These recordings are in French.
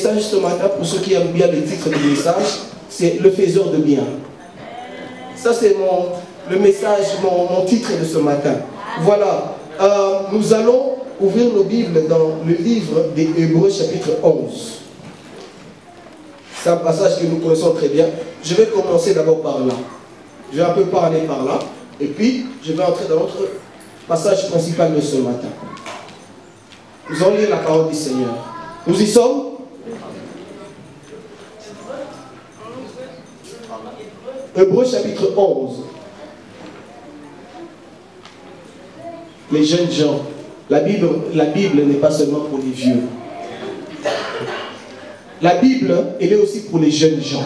message ce matin, pour ceux qui aiment bien le titre du message, c'est le faiseur de bien. Ça c'est le message, mon titre de ce matin. Voilà, nous allons ouvrir nos Bibles dans le livre des Hébreux chapitre 11. C'est un passage que nous connaissons très bien. Je vais commencer d'abord par là. Je vais un peu parler par là. Et puis, je vais entrer dans notre passage principal de ce matin. Nous allons lire la parole du Seigneur. Nous y sommes? Hébreux chapitre 11. Les jeunes gens. La Bible n'est pas seulement pour les vieux. La Bible, elle est aussi pour les jeunes gens.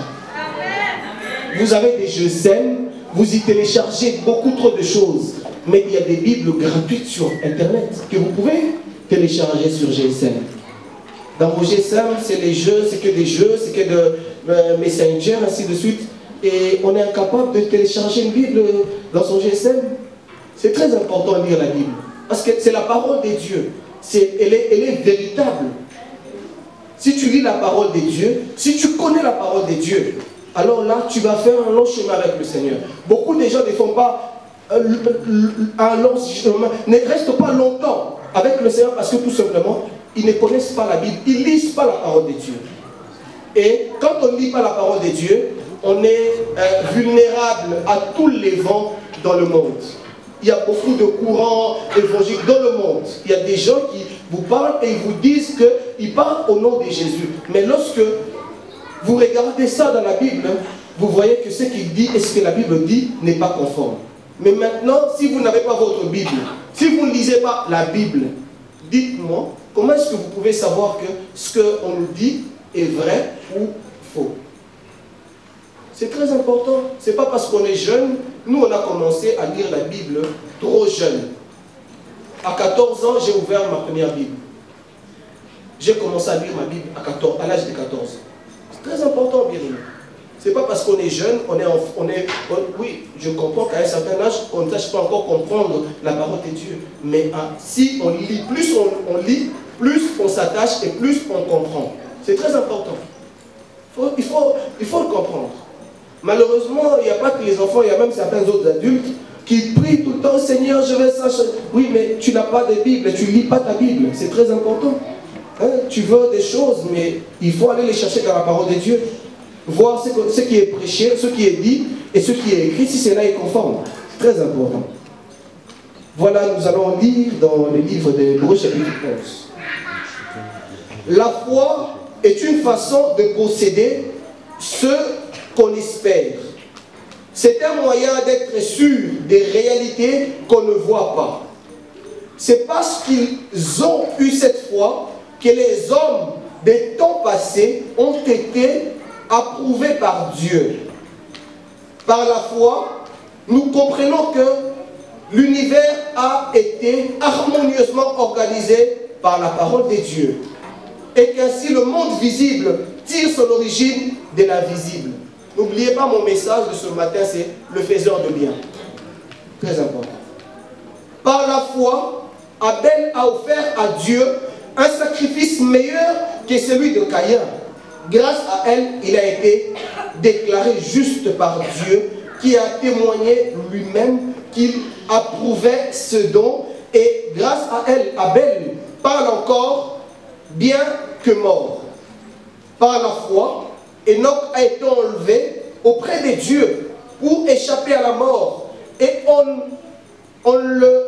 Vous avez des GSM, vous y téléchargez beaucoup trop de choses. Mais il y a des Bibles gratuites sur Internet que vous pouvez télécharger sur GSM. Dans vos GSM, c'est les jeux, c'est que des jeux, c'est que de Messenger, ainsi de suite. Et on est incapable de télécharger une Bible dans son GSM. C'est très important de lire la Bible. Parce que c'est la parole de Dieu. Elle est véritable. Si tu lis la parole de Dieu, si tu connais la parole de Dieu, alors là, tu vas faire un long chemin avec le Seigneur. Beaucoup de gens ne font pas un long chemin, ne restent pas longtemps avec le Seigneur parce que tout simplement, ils ne connaissent pas la Bible, ils ne lisent pas la parole de Dieu. Et quand on ne lit pas la parole de Dieu, on est vulnérable à tous les vents dans le monde. Il y a beaucoup de courants évangéliques dans le monde. Il y a des gens qui vous parlent et ils vous disent qu'ils parlent au nom de Jésus. Mais lorsque vous regardez ça dans la Bible, vous voyez que ce qu'il dit et ce que la Bible dit n'est pas conforme. Mais maintenant, si vous n'avez pas votre Bible, si vous ne lisez pas la Bible, dites-moi, comment est-ce que vous pouvez savoir que ce qu'on nous dit est vrai ou faux? C'est très important. Ce n'est pas parce qu'on est jeune. Nous, on a commencé à lire la Bible trop jeune. À 14 ans, j'ai ouvert ma première Bible. J'ai commencé à lire ma Bible à l'âge de 14 ans. C'est très important, bien aimé. Ce n'est pas parce qu'on est jeune, oui, je comprends qu'à un certain âge, on ne sache pas encore comprendre la parole de Dieu. Mais si on lit, plus on lit, plus on s'attache et plus on comprend. C'est très important. Il faut le comprendre. Malheureusement, il n'y a pas que les enfants, il y a même certains autres adultes qui prient tout le temps, Seigneur, je veux ça. Oui, mais tu n'as pas de Bible, tu ne lis pas ta Bible. C'est très important. Hein? Tu veux des choses, mais il faut aller les chercher dans la parole de Dieu. Voir ce qui est prêché, ce qui est dit et ce qui est écrit, si cela est conforme. C'est très important. Voilà, nous allons lire dans le livre de Hébreux chapitre 11. La foi est une façon de posséder ce qu'on espère. C'est un moyen d'être sûr des réalités qu'on ne voit pas. C'est parce qu'ils ont eu cette foi que les hommes des temps passés ont été approuvés par Dieu. Par la foi, nous comprenons que l'univers a été harmonieusement organisé par la parole de Dieu et qu'ainsi le monde visible tire son origine de l'invisible. N'oubliez pas mon message de ce matin, c'est le faiseur de bien. Très important. Par la foi, Abel a offert à Dieu un sacrifice meilleur que celui de Caïn. Grâce à elle, il a été déclaré juste par Dieu, qui a témoigné lui-même qu'il approuvait ce don. Et grâce à elle, Abel parle encore bien que mort. Par la foi, Enoch a été enlevé auprès de Dieu pour échapper à la mort. Et on ne le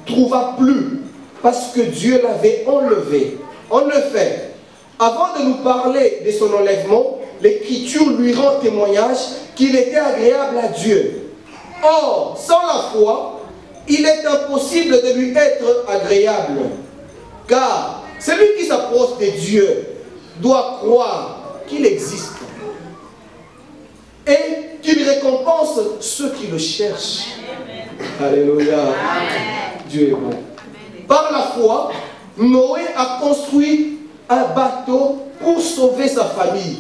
trouva plus parce que Dieu l'avait enlevé. En effet, avant de nous parler de son enlèvement, l'Écriture lui rend témoignage qu'il était agréable à Dieu. Or, sans la foi, il est impossible de lui être agréable. Car celui qui s'approche de Dieu doit croire qu'il existe et qu'il récompense ceux qui le cherchent. Alléluia. Dieu est bon. Par la foi, Noé a construit un bateau pour sauver sa famille,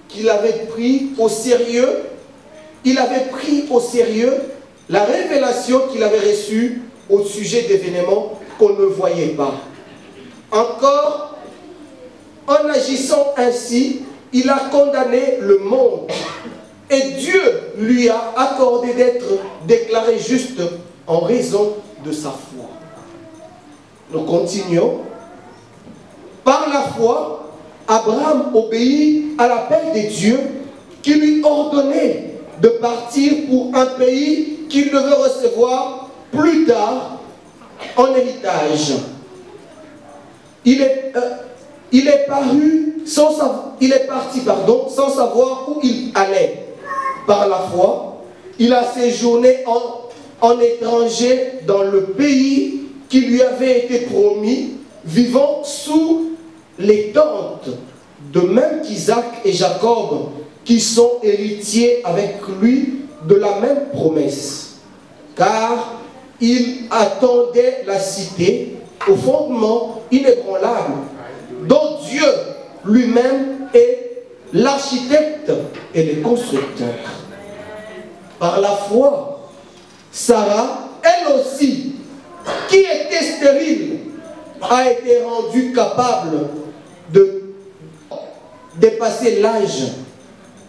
qu'il avait pris au sérieux. Il avait pris au sérieux la révélation qu'il avait reçue au sujet d'événements qu'on ne voyait pas. Encore en agissant ainsi, il a condamné le monde. Et Dieu lui a accordé d'être déclaré juste en raison de sa foi. Nous continuons. Par la foi, Abraham obéit à l'appel de Dieu qui lui ordonnait de partir pour un pays qu'il devait recevoir plus tard en héritage. Il est parti sans savoir où il allait. Par la foi, il a séjourné en étranger dans le pays qui lui avait été promis, vivant sous les tentes, de même qu'Isaac et Jacob, qui sont héritiers avec lui de la même promesse. Car il attendait la cité au fondement inébranlable, dont Dieu lui-même est l'architecte et le constructeur. Par la foi, Sarah, elle aussi, qui était stérile, a été rendue capable de dépasser l'âge.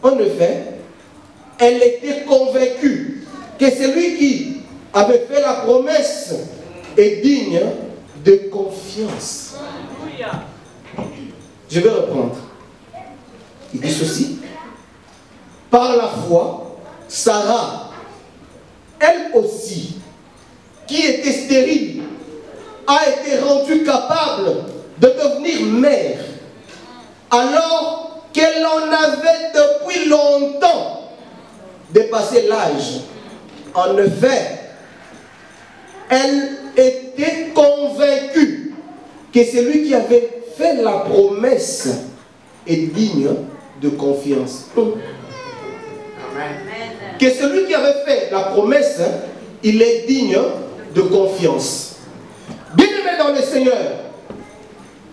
En effet, elle était convaincue que celui qui avait fait la promesse est digne de confiance. Je vais reprendre. Il dit ceci. Par la foi, Sarah, elle aussi, qui était stérile, a été rendue capable de devenir mère, alors qu'elle en avait depuis longtemps dépassé l'âge. En effet, elle était convaincue que celui qui avait fait la promesse est digne de confiance. Amen. Que celui qui avait fait la promesse, il est digne de confiance. Bien-aimés dans le Seigneur,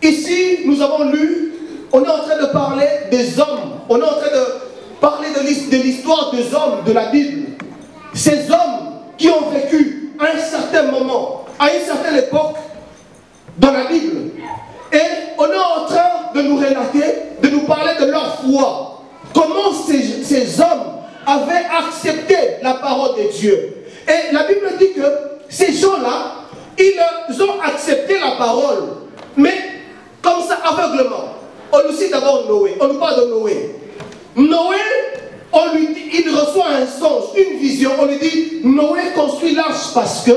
ici nous avons lu, on est en train de parler des hommes, on est en train de parler de l'histoire des hommes de la Bible. Ces hommes qui ont vécu à un certain moment, à une certaine époque dans la Bible. Et on est en train de nous relater, de nous parler de leur foi. Comment ces hommes avaient accepté la parole de Dieu. Et la Bible dit que ces gens-là, ils ont accepté la parole, mais comme ça, aveuglement. On nous cite d'abord Noé, on nous parle de Noé. Noé, on lui dit, il reçoit un songe, une vision, on lui dit, Noé construit l'arche parce que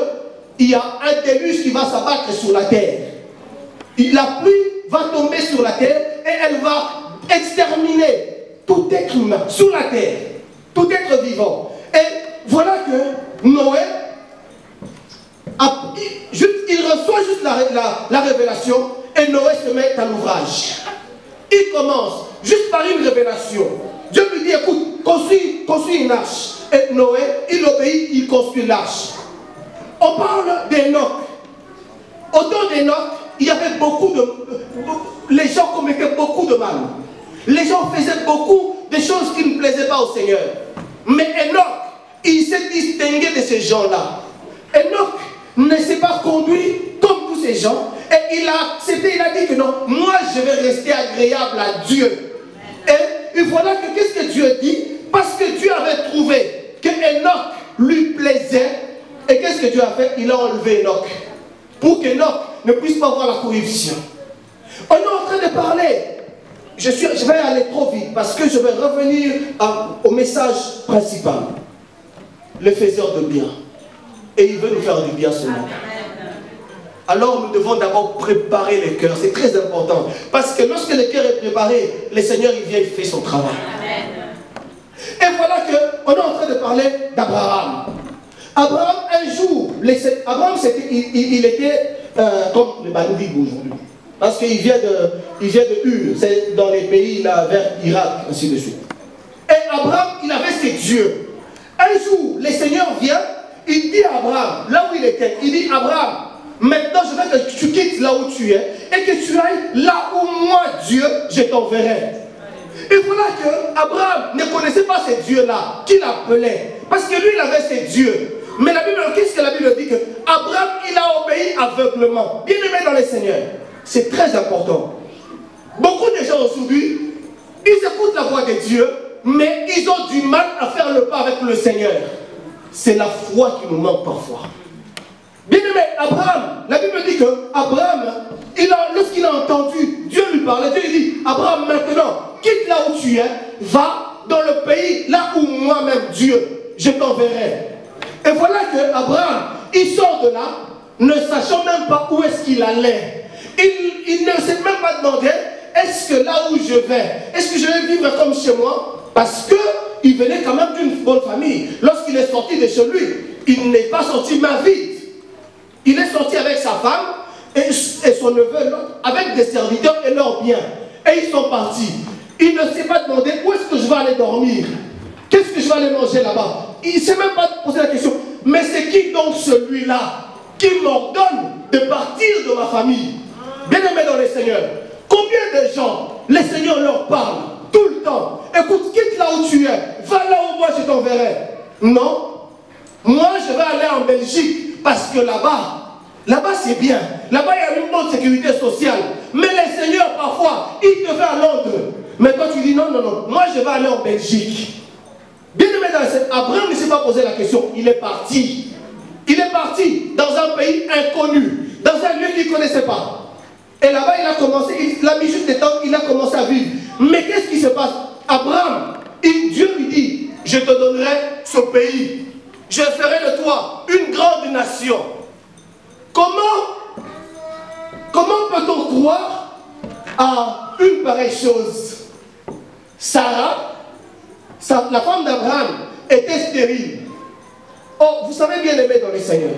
il y a un déluge qui va s'abattre sur la terre. La pluie va tomber sur la terre et elle va exterminer tout être humain sur la terre, tout être vivant. Et voilà que Noé, il reçoit juste la révélation et Noé se met à l'ouvrage. Il commence juste par une révélation. Dieu lui dit, écoute, construis une arche. Et Noé, il obéit, il construit l'arche. On parle d'Enoch. Au temps d'Enoch, il y avait beaucoup de... Les gens commettaient beaucoup de mal. Les gens faisaient beaucoup de choses qui ne plaisaient pas au Seigneur. Mais Enoch, il s'est distingué de ces gens-là. Enoch ne s'est pas conduit comme tous ces gens. Et il a accepté, il a dit que non, moi je vais rester agréable à Dieu. Et voilà que qu'est-ce que Dieu dit? Parce que Dieu avait trouvé que Enoch lui plaisait. Et qu'est-ce que Dieu a fait? Il a enlevé Enoch. Pour qu'Enoch ne puisse pas voir la corruption. On est en train de parler. Je vais aller trop vite parce que je vais revenir au message principal. Le faiseur de bien. Et il veut nous faire du bien seulement. Alors nous devons d'abord préparer le cœur. C'est très important. Parce que lorsque le cœur est préparé, le Seigneur il vient et fait son travail. Et voilà qu'on est en train de parler d'Abraham. Abraham, un jour, Abraham il était comme le Bandig aujourd'hui. Parce qu'il vient de Ur, c'est dans les pays là, vers Irak, ainsi de suite. Et Abraham, il avait ses dieux. Un jour, le Seigneur vient, il dit à Abraham, là où il était, il dit, Abraham, maintenant je veux que tu quittes là où tu es et que tu ailles là où moi, Dieu, je t'enverrai. Et voilà que Abraham ne connaissait pas ces dieux-là, qu'il appelait. Parce que lui, il avait ses dieux. Mais la Bible, qu'est-ce que la Bible dit? Que Abraham, il a obéi aveuglement. Bien aimé dans le Seigneur. C'est très important. Beaucoup de gens aujourd'hui, ils écoutent la voix de Dieu, mais ils ont du mal à faire le pas avec le Seigneur. C'est la foi qui nous manque parfois. Bien aimé, Abraham, la Bible dit que Abraham, lorsqu'il a entendu Dieu lui parler, Dieu lui dit, Abraham, maintenant, quitte là où tu es, va dans le pays, là où moi-même, Dieu, je t'enverrai. Et voilà que Abraham, il sort de là, ne sachant même pas où est-ce qu'il allait. Il ne s'est même pas demandé, est-ce que là où je vais, est-ce que je vais vivre comme chez moi? Parce qu'il venait quand même d'une bonne famille. Lorsqu'il est sorti de chez lui, il n'est pas sorti main vide. Il est sorti avec sa femme et son neveu, avec des serviteurs et leurs biens. Et ils sont partis. Il ne s'est pas demandé où est-ce que je vais aller dormir. Qu'est-ce que je vais aller manger là-bas? Il ne s'est même pas posé la question. Mais c'est qui donc celui-là qui m'ordonne de partir de ma famille? Bien-aimés dans les Seigneurs, combien de gens les Seigneurs leur parlent tout le temps? Écoute, quitte là où tu es, va là où moi je t'enverrai. Non, moi je vais aller en Belgique parce que là-bas c'est bien. Là-bas il y a une bonne sécurité sociale. Mais les Seigneurs parfois, ils te veulent à Londres. Mais toi tu dis non, non, non, moi je vais aller en Belgique. Bien-aimé dans les Seigneurs, Abraham ne s'est pas posé la question, il est parti. Il est parti dans un pays inconnu, dans un lieu qu'il ne connaissait pas. Et là-bas, il a commencé, il a mis juste des temps, il a commencé à vivre. Mais qu'est-ce qui se passe? Abraham, Dieu lui dit, je te donnerai ce pays. Je ferai de toi une grande nation. Comment peut-on croire à une pareille chose? Sarah, la femme d'Abraham, était stérile. Oh, vous savez bien aimé dans les Seigneurs,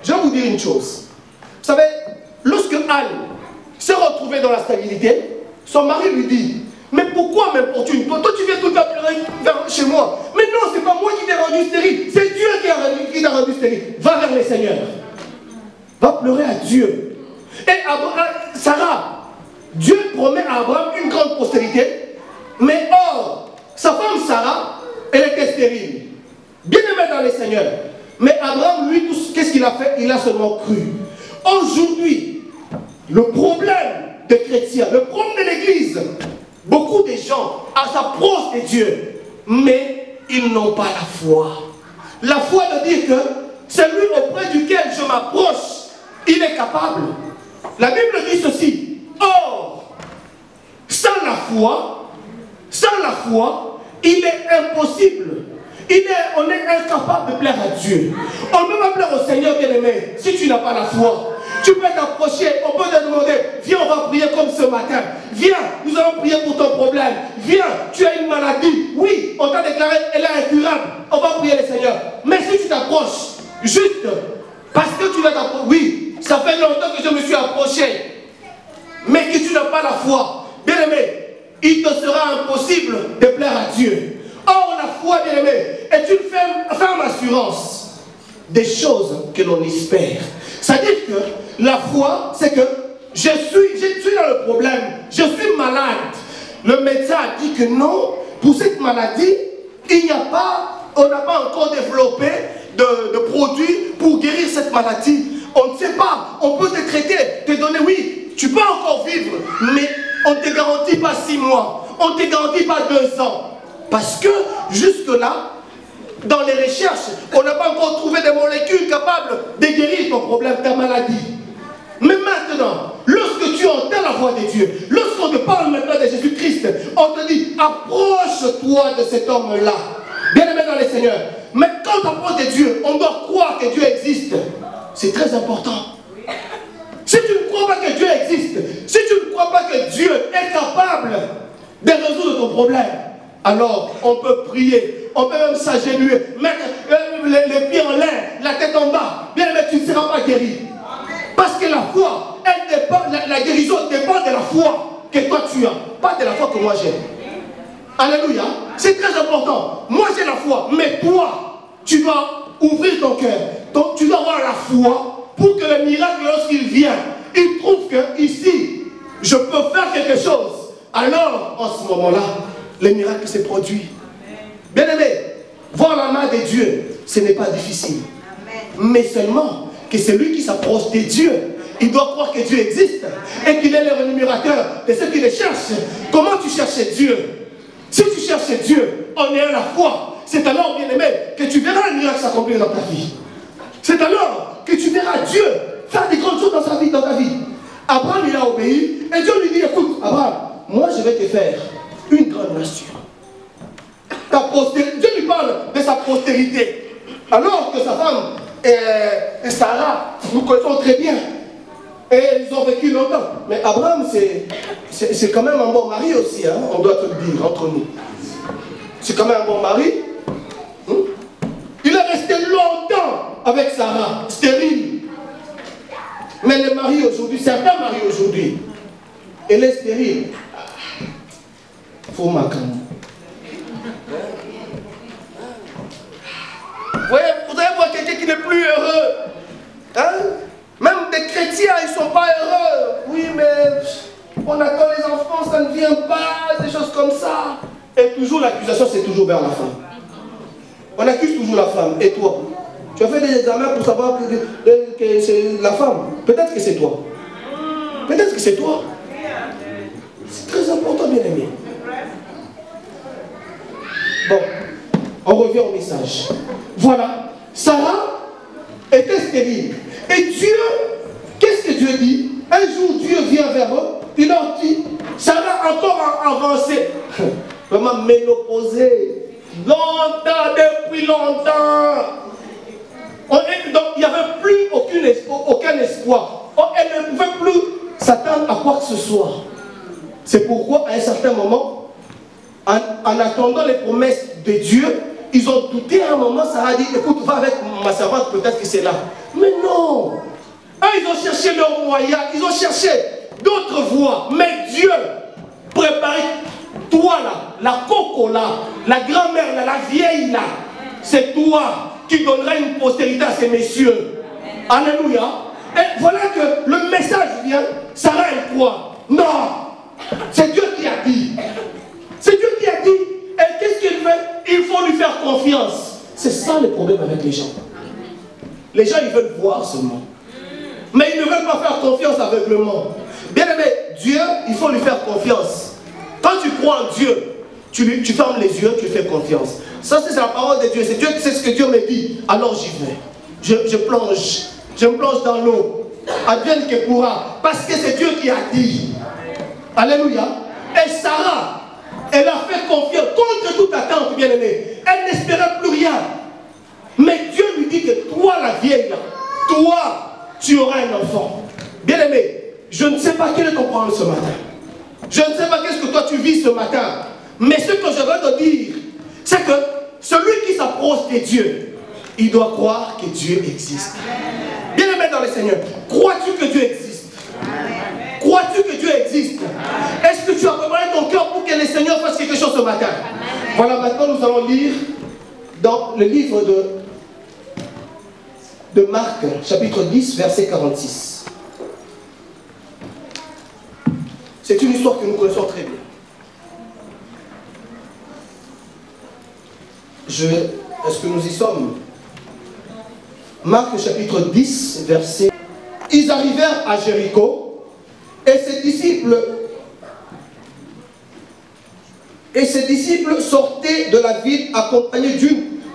je vais vous dire une chose. Vous savez, lorsque Anne s'est retrouvée dans la stabilité, son mari lui dit, mais pourquoi m'importune? Toi, tu viens tout le temps vers chez moi. Mais non, c'est pas moi qui t'ai rendu stérile, c'est Dieu qui t'a rendu stérile. Va vers les Seigneurs. Va pleurer à Dieu. Et Sarah, Dieu promet à Abraham une grande postérité, mais or, sa femme Sarah, elle était stérile. Bien aimé dans les Seigneurs. Mais Abraham, lui, qu'est-ce qu'il a fait? Il a seulement cru. Aujourd'hui, le problème des chrétiens, le problème de l'Église, beaucoup de gens s'approchent de Dieu, mais ils n'ont pas la foi. La foi de dire que celui auprès duquel je m'approche, il est capable. La Bible dit ceci. Or, sans la foi, il est impossible. On est incapable de plaire à Dieu. On ne peut pas plaire au Seigneur bien-aimé si tu n'as pas la foi. Tu peux t'approcher, on peut te demander, viens, on va prier comme ce matin. Viens, nous allons prier pour ton problème. Viens, tu as une maladie. Oui, on t'a déclaré, elle est incurable. On va prier le Seigneur. Mais si tu t'approches, juste parce que tu vas t'approcher, oui, ça fait longtemps que je me suis approché, mais que tu n'as pas la foi, bien-aimé, il te sera impossible de plaire à Dieu. Or, la foi, bien-aimé, est une ferme assurance des choses que l'on espère. C'est-à-dire que la foi, c'est que je suis dans le problème, je suis malade. Le médecin a dit que non, pour cette maladie, on n'a pas encore développé de produits pour guérir cette maladie. On ne sait pas, on peut te traiter, te donner, oui, tu peux encore vivre, mais on ne te garantit pas 6 mois, on ne te garantit pas 2 ans. Parce que jusque-là, dans les recherches, on n'a pas encore trouvé des molécules capables de guérir ton problème, ta maladie. Mais maintenant, lorsque tu entends la voix de Dieu, lorsqu'on te parle maintenant de Jésus-Christ, on te dit, approche-toi de cet homme-là. Bien aimé dans les Seigneurs. Mais quand on approche de Dieu, on doit croire que Dieu existe. C'est très important. Si tu ne crois pas que Dieu existe, si tu ne crois pas que Dieu est capable de résoudre ton problème, alors on peut prier, on peut même s'agenouiller, mettre les pieds en l'air, la tête en bas. Bien, mais tu ne seras pas guéri. Parce que la foi, elle dépend, la guérison dépend de la foi que toi tu as, pas de la foi que moi j'ai. Alléluia. C'est très important. Moi j'ai la foi, mais toi, tu dois ouvrir ton cœur. Donc tu dois avoir la foi pour que le miracle, lorsqu'il vient, il trouve que ici, je peux faire quelque chose. Alors, en ce moment-là, le miracle s'est produit. Bien aimé, voir la main de Dieu, ce n'est pas difficile. Mais seulement que celui qui s'approche de Dieu, il doit croire que Dieu existe et qu'il est le rémunérateur de ceux qui le cherchent. Comment tu cherches Dieu? Si tu cherches Dieu en ayant la foi, c'est alors, bien aimé, que tu verras un miracle s'accomplir dans ta vie. C'est alors que tu verras Dieu faire des grandes choses dans ta vie. Abraham, il a obéi et Dieu lui dit, écoute, Abraham, moi je vais te faire une grande nation. Dieu lui parle de sa postérité. Alors que sa femme, Sarah, nous connaissons très bien. Et ils ont vécu longtemps. Mais Abraham, c'est quand même un bon mari aussi, hein? On doit te le dire entre nous. C'est quand même un bon mari. Il est resté longtemps avec Sarah, stérile. Mais les maris aujourd'hui, certains maris aujourd'hui, elle est stérile. Faut m'accommoder. Vous allez voir quelqu'un qui n'est plus heureux. Hein? Même des chrétiens, ils ne sont pas heureux. Oui, mais on attend les enfants, ça ne vient pas, des choses comme ça. Et toujours l'accusation, c'est toujours vers la femme. On accuse toujours la femme. Et toi? Tu as fait des examens pour savoir que c'est la femme. Peut-être que c'est toi. Peut-être que c'est toi. C'est très important, bien aimé. Bon, on revient au message. Voilà, Sarah était stérile. Et Dieu, qu'est-ce que Dieu dit? Un jour, Dieu vient vers eux, il leur dit, Sarah encore avancé. Vraiment ménopausée. Longtemps, depuis longtemps. Donc, il n'y avait plus aucun espoir. Elle ne pouvait plus s'attendre à quoi que ce soit. C'est pourquoi, à un certain moment, en attendant les promesses de Dieu, ils ont douté à un moment. Sarah a dit, écoute, va avec ma servante, peut-être que c'est là. Mais non. Ils ont cherché leur moyen, ils ont cherché d'autres voies. Mais Dieu préparait toi là, la coco là, la grand-mère là, la vieille là. C'est toi qui donneras une postérité à ces messieurs. Alléluia. Et voilà que le message vient. Sarah est quoi? Non. C'est Dieu qui a dit. C'est Dieu qui a dit. Et qu'est-ce qu'il fait? Il faut lui faire confiance. C'est ça le problème avec les gens. Les gens, ils veulent voir seulement. Mais ils ne veulent pas faire confiance aveuglement. Bien aimé, Dieu, il faut lui faire confiance. Quand tu crois en Dieu, tu fermes les yeux, tu fais confiance. Ça, c'est la parole de Dieu. C'est Dieu qui sait ce que Dieu me dit. Alors j'y vais. Je plonge. Je me plonge dans l'eau. Advienne que pourra. Parce que c'est Dieu qui a dit. Alléluia. Et Sarah, elle a fait confiance contre toute attente, bien aimée. Elle n'espérait plus rien. Mais Dieu lui dit que toi, la vieille, là, toi, tu auras un enfant. Bien aimé, je ne sais pas quel est ton problème ce matin. Je ne sais pas qu'est-ce que toi tu vis ce matin. Mais ce que je veux te dire, c'est que celui qui s'approche de Dieu, il doit croire que Dieu existe. Bien aimé dans le Seigneur, crois-tu que Dieu existe? Crois-tu que Dieu existe? Est-ce que tu as préparé ton cœur pour que le Seigneur fasse quelque chose ce matin? Voilà, maintenant nous allons lire dans le livre de Marc, chapitre 10, verset 46. C'est une histoire que nous connaissons très bien. Est-ce que nous y sommes? Marc, chapitre 10, verset... Ils arrivèrent à Jéricho, et ses disciples sortaient de la ville accompagnés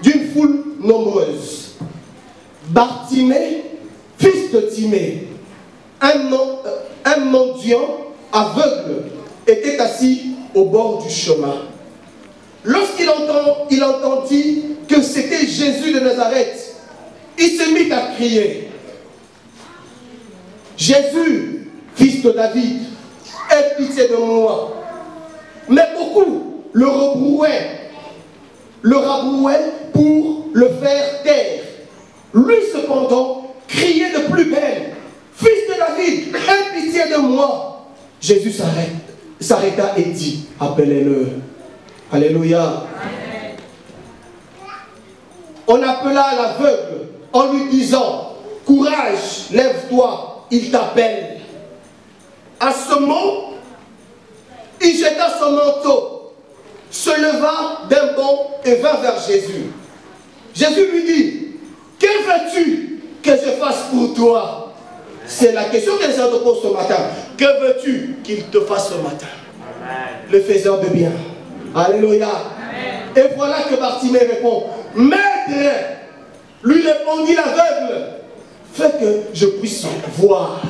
d'une foule nombreuse. Bartimée, fils de Timée, un mendiant aveugle, était assis au bord du chemin. Lorsqu'il entendit que c'était Jésus de Nazareth, il se mit à crier, « Jésus, fils de David, aie pitié de moi. » Mais beaucoup le rabrouaient pour le faire taire. Lui cependant criait de plus belle, « Fils de David, aie pitié de moi. » Jésus s'arrêta et dit, « Appelez-le. » Alléluia. On appela l'aveugle en lui disant, « Courage, lève-toi, il t'appelle. » À ce mot, il jeta son manteau, se leva d'un bond et vint vers Jésus. Jésus lui dit, « Que veux-tu que je fasse pour toi? » C'est la question que les gens te posent ce matin. Que veux-tu qu'il te fasse ce matin? Le faiseur de bien. Alléluia. Et voilà que Bartimée répond. Maître, lui répondit l'aveugle, fais que je puisse voir.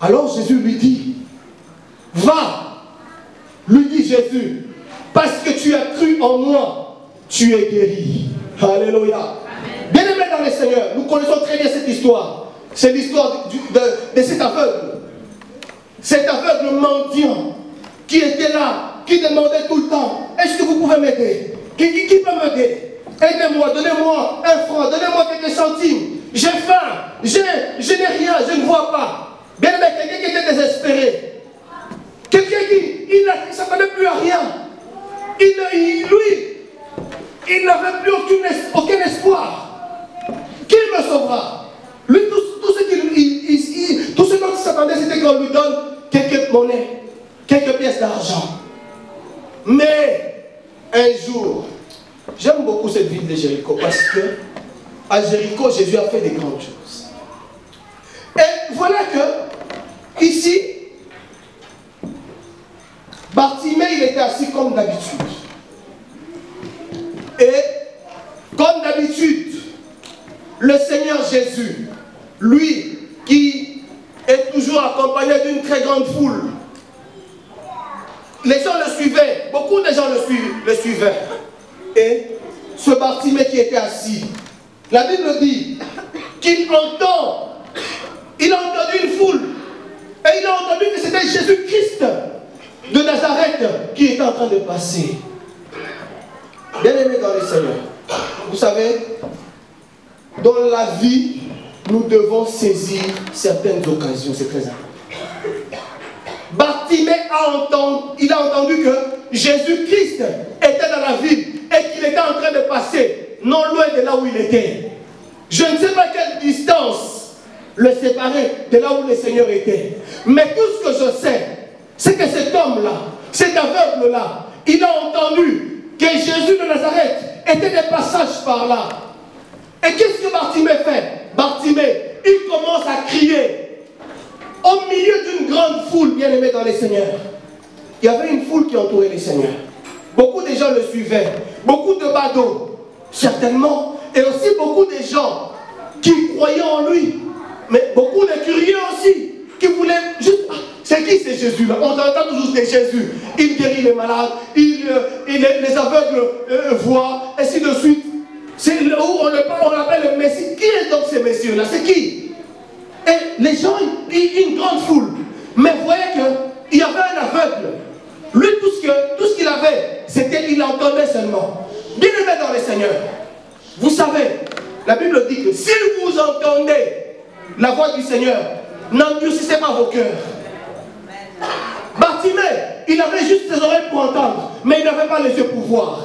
Alors Jésus lui dit, va, lui dit Jésus, parce que tu as cru en moi, tu es guéri. Alléluia. Bien-aimés dans le Seigneur, nous connaissons très bien cette histoire. C'est l'histoire de cet aveugle. Cet aveugle mendiant qui était là, qui demandait tout le temps, est-ce que vous pouvez m'aider? Qui peut m'aider? Aidez-moi, donnez-moi un franc, donnez-moi quelques centimes. J'ai faim, je n'ai rien, je ne vois pas. Bien-aimé, quelqu'un qui était désespéré. Quelqu'un qui ne s'attendait plus à rien. Il n'avait plus aucun espoir. Qui me sauvera? Lui, tout ce dont il s'attendait, c'était qu'on lui donne quelques monnaies, quelques pièces d'argent. Mais un jour, j'aime beaucoup cette ville de Jéricho parce que à Jéricho, Jésus a fait des grandes choses. Et voilà que ici, Bartimée, il était assis comme d'habitude. Et comme d'habitude, le Seigneur Jésus, lui qui est toujours accompagné d'une très grande foule, les gens le suivaient, beaucoup de gens le suivaient. Et ce Bartimée qui était assis, la Bible dit qu'il entend, il a entendu une foule, et il a entendu que c'était Jésus-Christ de Nazareth qui était en train de passer. Bien-aimés dans le Seigneur, vous savez, dans la vie, nous devons saisir certaines occasions, c'est très important. Bartimée il a entendu que Jésus-Christ était dans la ville et qu'il était en train de passer, non loin de là où il était. Je ne sais pas quelle distance le séparait de là où le Seigneur était. Mais tout ce que je sais, c'est que cet homme-là, cet aveugle-là, il a entendu que Jésus de Nazareth était des passages par là. Et qu'est-ce que Bartimée fait? Bartimée, il commence à crier au milieu d'une grande foule, bien aimée dans les seigneurs. Il y avait une foule qui entourait les seigneurs. Beaucoup de gens le suivaient, beaucoup de badauds, certainement, et aussi beaucoup de gens qui croyaient en lui, mais beaucoup de curieux aussi, qui voulaient juste... C'est qui c'est Jésus-là? On entend toujours c'est Jésus. Il guérit les malades, les aveugles voient, ainsi de suite. C'est là où on l'appelle le Messie. Qui est donc ces messieurs-là? C'est qui? Et les gens, une grande foule. Mais vous voyez qu'il y avait un aveugle. Lui, tout ce qu'il avait, c'était qu'il entendait seulement. Bien aimé dans les seigneurs, vous savez, la Bible dit que si vous entendez la voix du Seigneur, n'endurcissez pas vos cœurs. Bartimée, il avait juste ses oreilles pour entendre, mais il n'avait pas les yeux pour voir.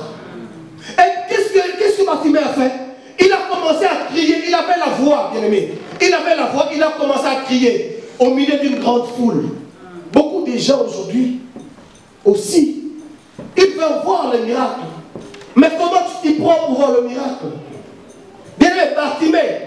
Et qu'est-ce que Bartimée a fait? Il a commencé à crier, il avait la voix, bien aimé. Il avait la voix, il a commencé à crier au milieu d'une grande foule. Beaucoup de gens aujourd'hui aussi, ils veulent voir le miracle. Mais comment tu t'y prends pour voir le miracle? Bien aimé, Bartimée,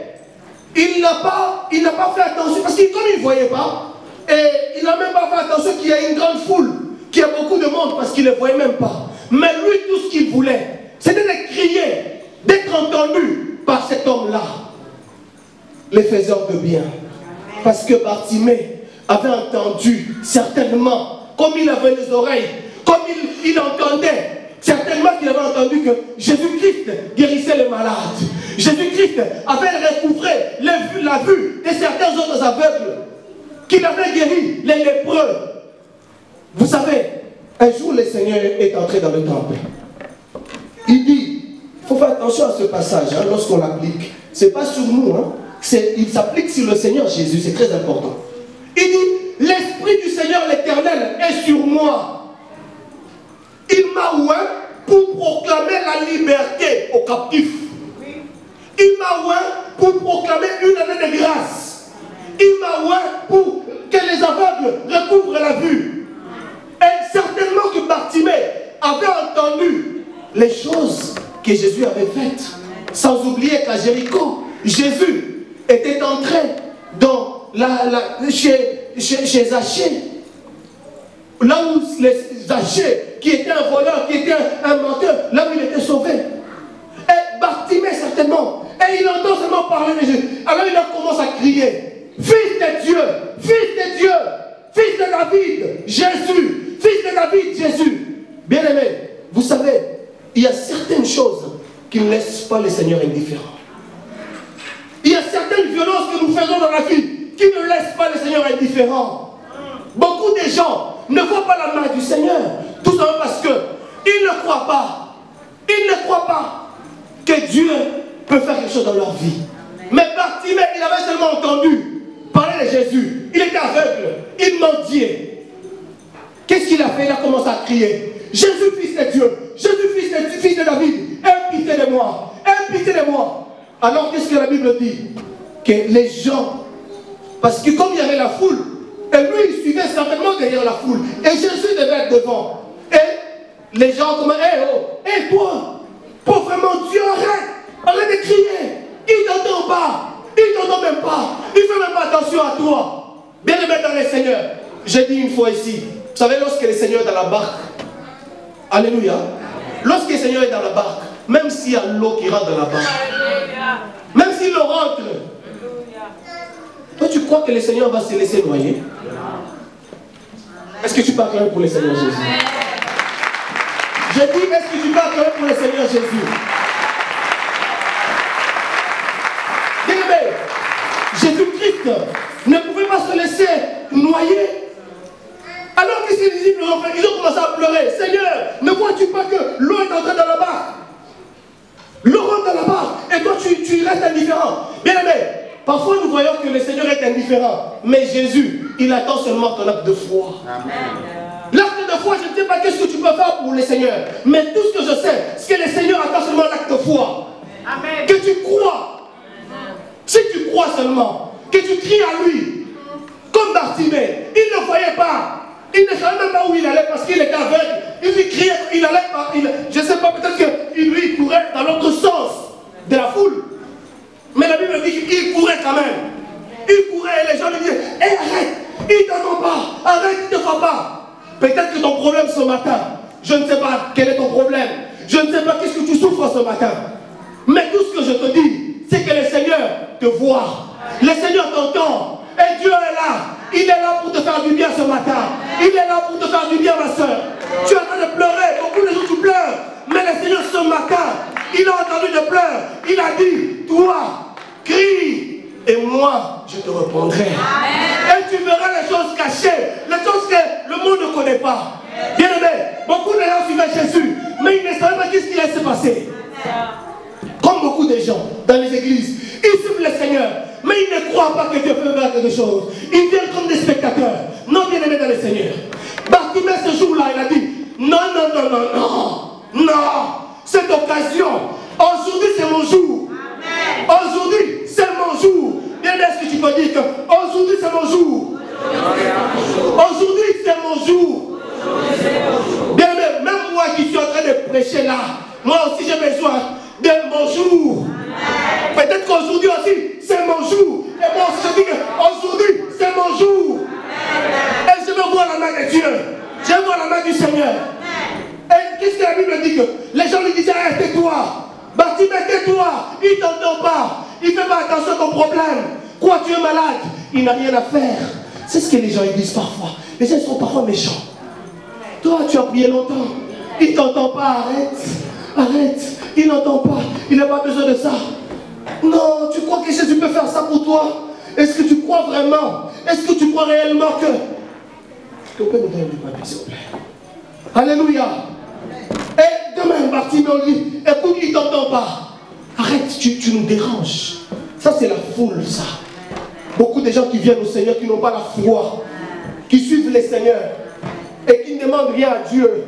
il n'a pas fait attention, parce que comme il ne voyait pas, et il n'a même pas fait attention qu'il y a une grande foule, qu'il y a beaucoup de monde, parce qu'il ne voyait même pas. Mais lui, tout ce qu'il voulait, c'était de crier, d'être entendu par cet homme-là, les faiseurs de bien. Parce que Bartimée avait entendu, certainement, comme il avait les oreilles, comme il entendait, certainement qu'il avait entendu que Jésus-Christ guérissait les malades. Jésus-Christ avait recouvré la vue de certains autres aveugles, qu'il avait guéri les lépreux. Vous savez, un jour le Seigneur est entré dans le temple. Il dit, il faut faire attention à ce passage lorsqu'on l'applique. Ce n'est pas sur nous, il s'applique sur le Seigneur Jésus, c'est très important. Il dit, l'Esprit du Seigneur l'Éternel est sur moi. Il m'a oint pour proclamer la liberté aux captifs. Il m'a oint pour proclamer une année de grâce. Il m'a oint pour que les aveugles recouvrent la vue. Et certainement que Bartimée avait entendu les choses que Jésus avait faites. Sans oublier qu'à Jéricho, Jésus était entré dans chez Zachée. Là où Zachée, qui était un voleur, qui était un menteur, là où il était sauvé. Et Bartimée certainement. Et il entend seulement parler de Jésus. Alors il commence à crier, Fils de Dieu, Fils de Dieu, Fils de David, Jésus, Fils de David, Jésus. Bien-aimé, vous savez, il y a certaines choses qui ne laissent pas le Seigneur indifférent. Il y a certaines violences que nous faisons dans la vie qui ne laissent pas le Seigneur indifférent. Beaucoup de gens ne voient pas la main du Seigneur, tout simplement parce qu'ils ne croient pas. Ils ne croient pas que Dieu peut faire quelque chose dans leur vie. Mais Bartimée, il avait seulement entendu parler de Jésus. Il était aveugle, il mendiait. Qu'est-ce qu'il a fait? Il a commencé à crier, Jésus, Fils de Dieu, Jésus, fils de David, aie pitié de moi, aie pitié de moi. Alors qu'est-ce que la Bible dit? Que les gens, parce que comme il y avait la foule, et lui il suivait certainement derrière la foule, et Jésus devait être devant. Et les gens comme, hé toi, pauvre vraiment Dieu, arrête de crier, il t'entend pas, il t'entend même pas, il ne fait même pas attention à toi. Bien aimé dans le Seigneur, j'ai dit une fois ici, vous savez, lorsque le Seigneur est dans la barque, alléluia, lorsque le Seigneur est dans la barque, même s'il y a l'eau qui rentre dans la barque, même s'il le rentre, toi tu crois que le Seigneur va se laisser noyer? Est-ce que tu peux acclamer pour le Seigneur Jésus? Je dis, est-ce que tu peux acclamer pour le Seigneur Jésus? Bien-aimé, Jésus-Christ ne pouvait pas se laisser noyer. Alors que ses disciples ont fait, ils ont commencé à pleurer. Seigneur, ne vois-tu pas que l'eau est entrée dans la barque? L'eau rentre dans la barque et toi tu restes indifférent. Bien aimé, parfois nous voyons que le Seigneur est indifférent. Mais Jésus, il attend seulement ton acte de foi. L'acte de foi, je ne sais pas qu'est-ce que tu peux faire pour le Seigneur. Mais tout ce que je sais, c'est que le Seigneur attend seulement l'acte de foi. Amen. Que tu crois. Si tu crois seulement, que tu cries à lui. Comme Bartimée, il ne voyait pas. Il ne savait même pas où il allait parce qu'il était aveugle. Il lui criait, il allait pas. Je ne sais pas, peut-être qu'il lui courait dans l'autre sens de la foule. Mais la Bible dit qu'il courait quand même. Il courait et les gens lui disaient, hé, arrête, il ne t'entend pas, arrête, il ne te voit pas. Peut-être que ton problème ce matin, je ne sais pas quel est ton problème. Je ne sais pas qu'est-ce que tu souffres ce matin. Mais tout ce que je te dis, c'est que le Seigneur te voit. Le Seigneur t'entend. Et Dieu est là. Il est là pour te faire du bien ce matin. Il est là pour te faire du bien, ma soeur. Tu es en train de pleurer. Beaucoup de gens tu pleures. Mais le Seigneur ce matin, il a entendu tes pleurs. Il a dit, toi, crie. Et moi, je te répondrai. Et tu verras les choses cachées. Les choses que le monde ne connaît pas. Bien aimé, beaucoup de gens suivaient Jésus. Mais ils ne savaient pas qu'est-ce qui allait se passer. Comme beaucoup de gens dans les églises, ils suivent le Seigneur, mais ils ne croient pas que Dieu peut faire quelque chose. Ils viennent comme des spectateurs, non bien aimés dans le Seigneur. Bartimée ce jour-là, il a dit, non, non, non, non, non, non, cette occasion, aujourd'hui c'est mon jour. Aujourd'hui c'est mon jour. Bien est-ce que tu peux dire que aujourd'hui c'est mon jour. Aujourd'hui c'est mon jour. Bien aimé, même moi qui suis en train de prêcher là, moi aussi j'ai besoin de mon jour. Peut-être qu'aujourd'hui aussi, c'est mon jour. Et moi aussi, je dis qu'aujourd'hui, c'est mon jour. Et je veux voir la main de Dieu. Je veux voir la main du Seigneur. Et qu'est-ce que la Bible dit que les gens lui disaient, hey, tais-toi. Bartimée, tais-toi. Il ne t'entend pas. Il ne fait pas attention à ton problème. Quoi, tu es malade? Il n'a rien à faire. C'est ce que les gens disent parfois. Les gens sont parfois méchants. Toi, tu as prié longtemps. Il ne t'entend pas, arrête. Arrête, il n'entend pas, il n'a pas besoin de ça. Non, tu crois que Jésus peut faire ça pour toi? Est-ce que tu crois vraiment? Est-ce que tu crois réellement que... Est-ce que vous pouvez me donner du papier, s'il vous plaît? Alléluia. Et demain, Bartimée, on dit, écoute, il ne t'entend pas. Arrête, tu nous déranges. Ça, c'est la foule, ça. Beaucoup de gens qui viennent au Seigneur, qui n'ont pas la foi, qui suivent les seigneurs et qui ne demandent rien à Dieu,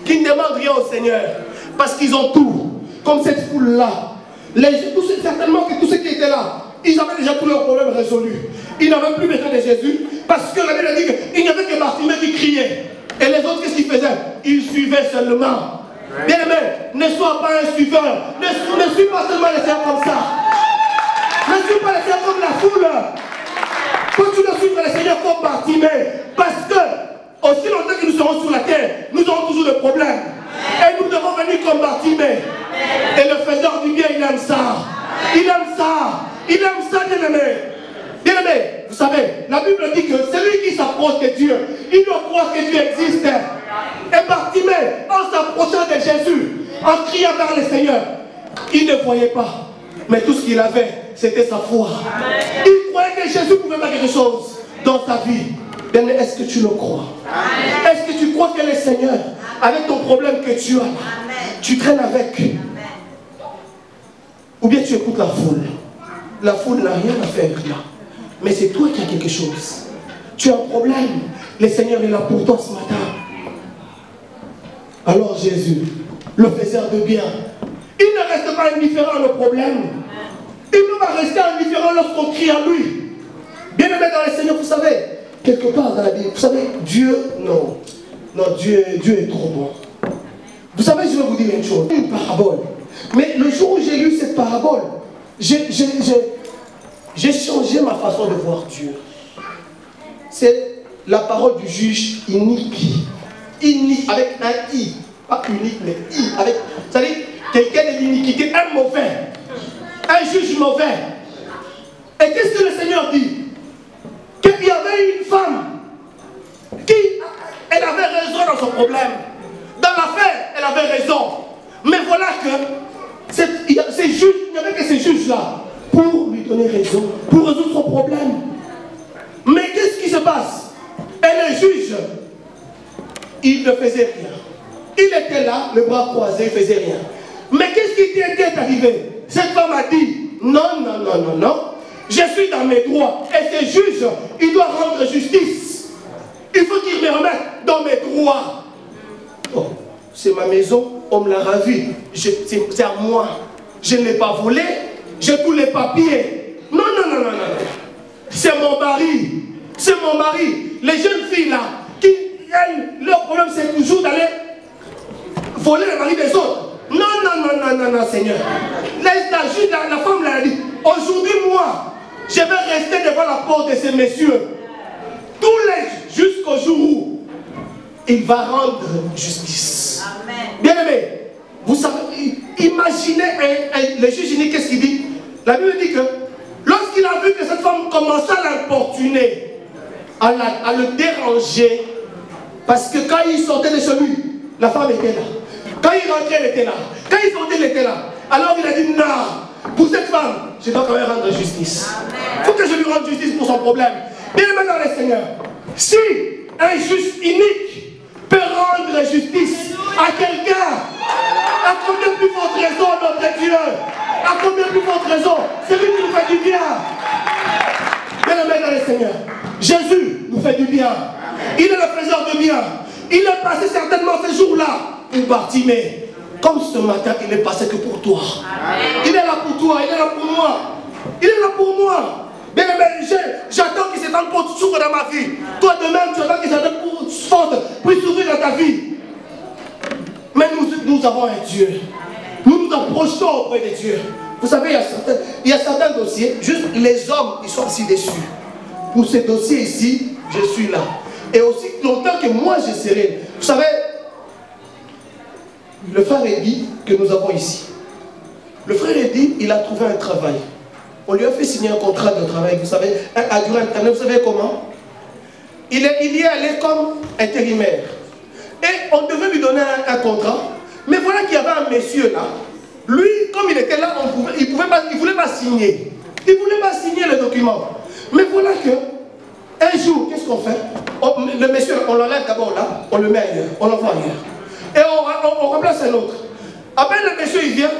qui ne demandent rien au Seigneur. Parce qu'ils ont tout, comme cette foule-là. Certainement que tous ceux qui étaient là, ils avaient déjà tous leurs problèmes résolus. Ils n'avaient plus besoin de Jésus, parce que la Bible dit qu'il n'y avait que Bartimée qui criait. Et les autres, qu'est-ce qu'ils faisaient? Ils suivaient seulement. Bien aimé, ne sois pas un suiveur. Ne suis pas seulement les seigneurs comme ça. Ne suis pas le Seigneur comme la foule. Continue à suivre le Seigneur comme Bartimée. Parce que, aussi longtemps que nous serons sur la terre, nous aurons toujours des problèmes. Et nous devons venir comme Bartimée. Et le faiseur du bien, il aime ça. Il aime ça. Il aime ça, bien-aimé. Bien-aimé, vous savez, la Bible dit que celui qui s'approche de Dieu, il doit croire que Dieu existe. Et Bartimée, en s'approchant de Jésus, en criant vers le Seigneur, il ne voyait pas. Mais tout ce qu'il avait, c'était sa foi. Il croyait que Jésus pouvait faire quelque chose dans sa vie. Bien, est-ce que tu le crois? Est-ce que tu crois que le Seigneur, avec ton problème que tu as, tu traînes avec? Ou bien tu écoutes la foule? La foule n'a rien à faire là. Mais c'est toi qui as quelque chose. Tu as un problème. Le Seigneur est là pour toi ce matin. Alors Jésus, le faiseur de bien, il ne reste pas indifférent à nos problèmes. Il ne va rester indifférent lorsqu'on crie à lui. Bien-aimé dans le Seigneur, vous savez, quelque part dans la Bible, vous savez, Dieu, non, Dieu est trop bon. Vous savez, je vais vous dire une chose, une parabole. Mais le jour où j'ai lu cette parabole, j'ai changé ma façon de voir Dieu. C'est la parole du juge inique. Inique, avec un I. Pas unique, mais I. Avec, c'est-à-dire, quelqu'un de l'iniquité, un mauvais. Un juge mauvais. Et qu'est-ce que le Seigneur dit? Qu'il y avait une femme qui, elle avait raison dans son problème. Dans l'affaire, elle avait raison. Mais voilà que ces juges, il n'y avait que ces juges-là pour lui donner raison, pour résoudre son problème. Mais qu'est-ce qui se passe? Et le juge, il ne faisait rien. Il était là, le bras croisé, il ne faisait rien. Mais qu'est-ce qui était arrivé? Cette femme a dit, non, non, non, non, non, je suis dans mes droits. Et ce juge, il doit rendre justice. Il faut qu'il me remette dans mes droits. Oh, c'est ma maison, on me l'a ravie. C'est à moi. Je ne l'ai pas volé, j'ai tous les papiers. Non, non, non, non, non. C'est mon mari. C'est mon mari. Les jeunes filles là, qui, elles, leur problème c'est toujours d'aller voler le mari des autres. Non, non, non, non, non, non, Seigneur. La femme l'a dit, aujourd'hui, moi, je vais rester devant la porte de ces messieurs. Jusqu'au jour où il va rendre justice. Bien aimé, vous savez, imaginez le juge unique, qu'est-ce qu'il dit? La Bible dit que lorsqu'il a vu que cette femme commençait à l'importuner, à le déranger, parce que quand il sortait de chez lui, la femme était là. Quand il rentrait, elle était là. Quand il sortait, elle était là. Alors il a dit, non, pour cette femme, je dois quand même rendre justice. Il faut que je lui rende justice pour son problème. Bien aimé dans le Seigneur, si un juge unique peut rendre justice à quelqu'un, à combien plus forte raison notre Dieu? À combien plus forte raison? C'est lui qui nous fait du bien. Bien aimé dans le Seigneur, Jésus nous fait du bien. Il est le faiseur de bien. Il est passé certainement ce jour-là pour Bartimée. Comme ce matin, il est passé que pour toi. Il est là pour toi, il est là pour moi. Il est là pour moi. Bien aimé, j'attends que cette porte s'ouvre dans ma vie. Toi de même, tu attends que cette porte puisse s'ouvrir dans ta vie. Mais nous avons un Dieu. Nous nous approchons auprès de Dieu. Vous savez, il y a certains dossiers, juste les hommes, ils sont assis dessus. Pour ces dossiers ici, je suis là. Et aussi longtemps que moi je serai. Vous savez, le frère Eddy que nous avons ici. Le frère Eddy, il a trouvé un travail. On lui a fait signer un contrat de travail, vous savez, à durée interne. Vous savez comment? Il y est allé comme intérimaire. Et on devait lui donner un contrat. Mais voilà qu'il y avait un monsieur là. Lui, comme il était là, il ne voulait pas signer. Il ne voulait pas signer le document. Mais voilà que, un jour, qu'est-ce qu'on fait? Le monsieur, on l'enlève d'abord là, on le met ailleurs, on l'envoie ailleurs. Et on remplace un autre. Après, le monsieur, il vient,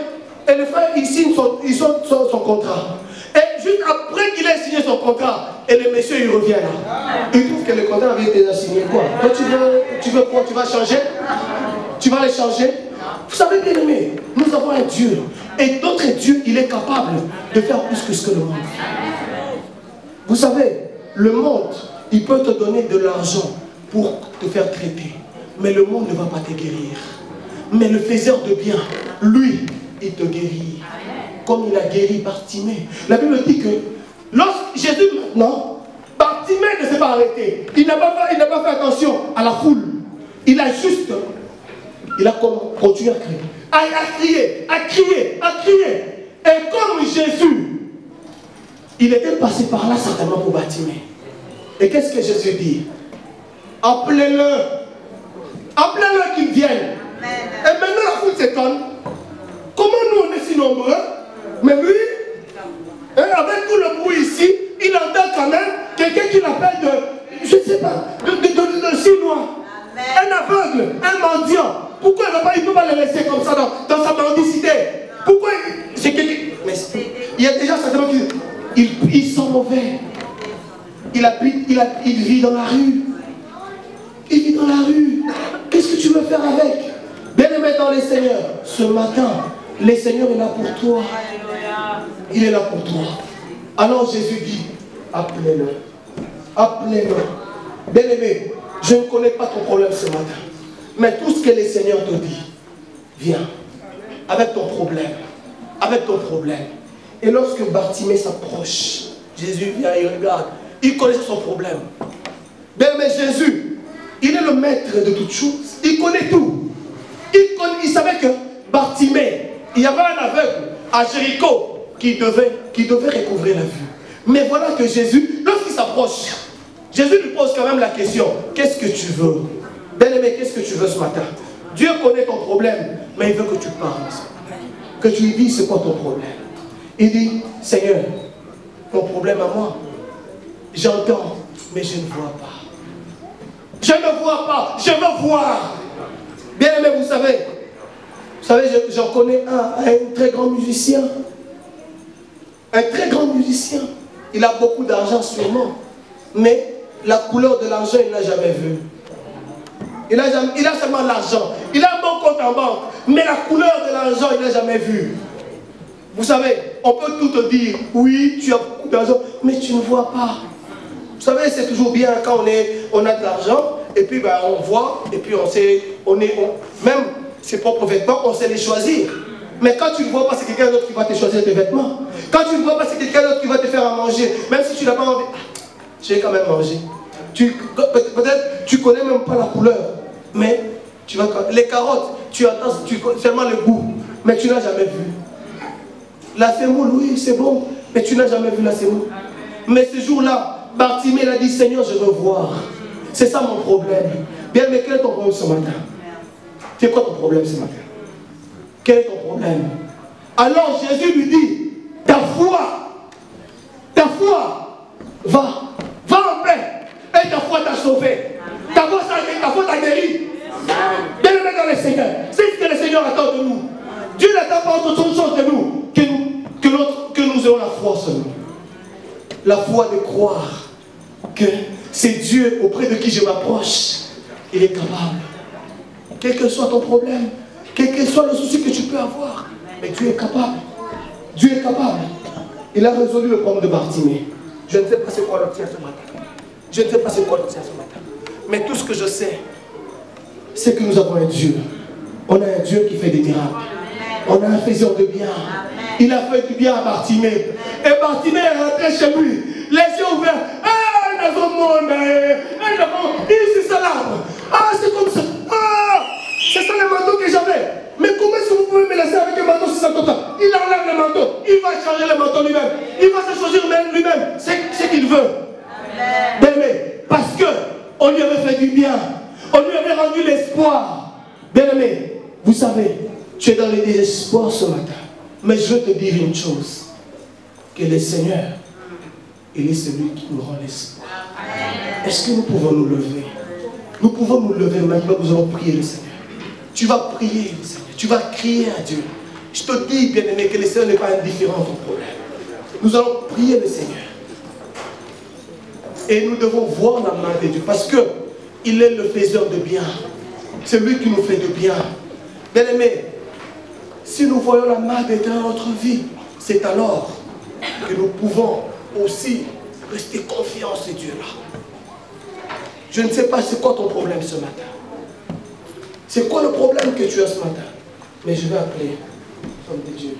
et le frère, il signe son contrat. Et juste après qu'il ait signé son contrat, et le monsieur, il revient là. Il trouve que le contrat avait déjà signé. Quoi? Toi, tu veux quoi? Tu vas changer? Tu vas les changer? Vous savez, bien aimé, nous avons un Dieu. Et notre Dieu, il est capable de faire plus que ce que le monde fait. Vous savez, le monde, il peut te donner de l'argent pour te faire traiter. Mais le monde ne va pas te guérir. Mais le faiseur de bien, lui, il te guérit. comme il a guéri Bartimée. La Bible dit que lorsque Jésus maintenant, Bartimée ne s'est pas arrêté. Il n'a pas fait attention à la foule. Il a continué à crier. Et comme Jésus, il était passé par là certainement pour Bartimée. Et qu'est-ce que Jésus dit? Appelez-le qu'il vienne. Et maintenant la foule s'étonne. Comment nous on est si nombreux? Mais lui, avec tout le bruit ici, il entend quand même quelqu'un qui l'appelle de, je ne sais pas, de Chinois. Un aveugle, un mendiant. Pourquoi il ne peut pas le laisser comme ça dans sa mendicité? Pourquoi c'est quelqu'un? Mais il y a déjà certainement il sent mauvais. Il vit dans la rue. Il vit dans la rue. Qu'est-ce que tu veux faire avec? Bien-aimé dans les seigneurs, ce matin, le Seigneur est là pour toi. Il est là pour toi. Alors Jésus dit, appelez-le. Appelez-le. Bien-aimé, je ne connais pas ton problème ce matin. Mais tout ce que le Seigneur te dit, viens. Avec ton problème. Avec ton problème. Et lorsque Bartimée s'approche, Jésus vient, il regarde. Il connaît son problème. Bien-aimé, Jésus, il est le maître de toutes choses. Il connaît tout. Il savait que Bartimée, il y avait un aveugle à Jéricho qui devait recouvrer la vue. Mais voilà que Jésus, lorsqu'il s'approche, Jésus lui pose quand même la question, qu'est-ce que tu veux? Bien-aimé, qu'est-ce que tu veux ce matin? Dieu connaît ton problème, mais il veut que tu parles. Que tu lui dises c'est quoi ton problème. Il dit, Seigneur, mon problème à moi, j'entends, mais je ne vois pas. Je ne vois pas, je veux voir. Bien-aimé, vous savez, j'en connais un très grand musicien. Un très grand musicien. Il a beaucoup d'argent sûrement. Mais la couleur de l'argent, il n'a jamais vu. Il a seulement l'argent. Il a un bon compte en banque. Mais la couleur de l'argent, il n'a jamais vu. Vous savez, on peut tout te dire. Oui, tu as beaucoup d'argent, mais tu ne vois pas. Vous savez, c'est toujours bien quand on a de l'argent. Et puis on voit. Et puis même ses propres vêtements, on sait les choisir. Mais quand tu ne vois pas, c'est quelqu'un d'autre qui va te choisir tes vêtements. Quand tu ne vois pas, c'est quelqu'un d'autre qui va te faire à manger. Même si tu n'as pas envie, je vais quand même manger. Peut-être tu ne connais même pas la couleur. Mais les carottes, tu attends seulement le goût. Mais tu n'as jamais vu. La semoule, oui, c'est bon. Mais tu n'as jamais vu la semoule. Mais ce jour-là, Bartimée a dit, Seigneur, je veux voir. C'est ça mon problème. Bien, mais quel est ton problème ce matin? C'est quoi ton problème ce matin? Quel est ton problème? Alors Jésus lui dit, ta foi, va en paix. Et ta foi t'a sauvé. Ta foi t'a guéri. Bien aimé dans le Seigneur. C'est ce que le Seigneur attend de nous. Dieu n'attend pas autre chose de nous que nous ayons la foi seulement. La foi de croire que c'est Dieu auprès de qui je m'approche. Il est capable. Quel que soit ton problème, quel que soit le souci que tu peux avoir, mais Dieu est capable. Dieu est capable. Il a résolu le problème de Bartimée. Je ne sais pas c'est quoi le tien ce matin. Je ne sais pas c'est quoi le tien ce matin. Mais tout ce que je sais, c'est que nous avons un Dieu. On a un Dieu qui fait des miracles. On a un faiseur de bien. Il a fait du bien à Bartimée. Et Bartimée est rentré chez lui, les yeux ouverts. Ah, dans le monde, ici c'est l'arbre. Ah, c'est comme ça. Ah, c'est ça le manteau que j'avais. Mais comment est-ce que vous pouvez me laisser avec un manteau si ça comme ça? Il enlève le manteau. Il va changer le manteau lui-même. Il va se choisir lui-même. C'est ce qu'il veut. Bien-aimé, parce qu'on lui avait fait du bien. On lui avait rendu l'espoir. Bien-aimé, vous savez, tu es dans le désespoir ce matin. Mais je veux te dire une chose. Que le Seigneur, il est celui qui nous rend l'espoir. Est-ce que nous pouvons nous lever? Nous pouvons nous lever maintenant, nous allons prier le Seigneur. Tu vas prier le Seigneur. Tu vas crier à Dieu. Je te dis, bien-aimé, que le Seigneur n'est pas indifférent à ton problème. Nous allons prier le Seigneur. Et nous devons voir la main de Dieu. Parce qu'il est le faiseur de bien. C'est lui qui nous fait de bien. Bien-aimé, si nous voyons la main de Dieu dans notre vie, c'est alors que nous pouvons aussi rester confiants en ce Dieu-là. Je ne sais pas c'est quoi ton problème ce matin. C'est quoi le problème que tu as ce matin? Mais je vais appeler l'homme de Dieu.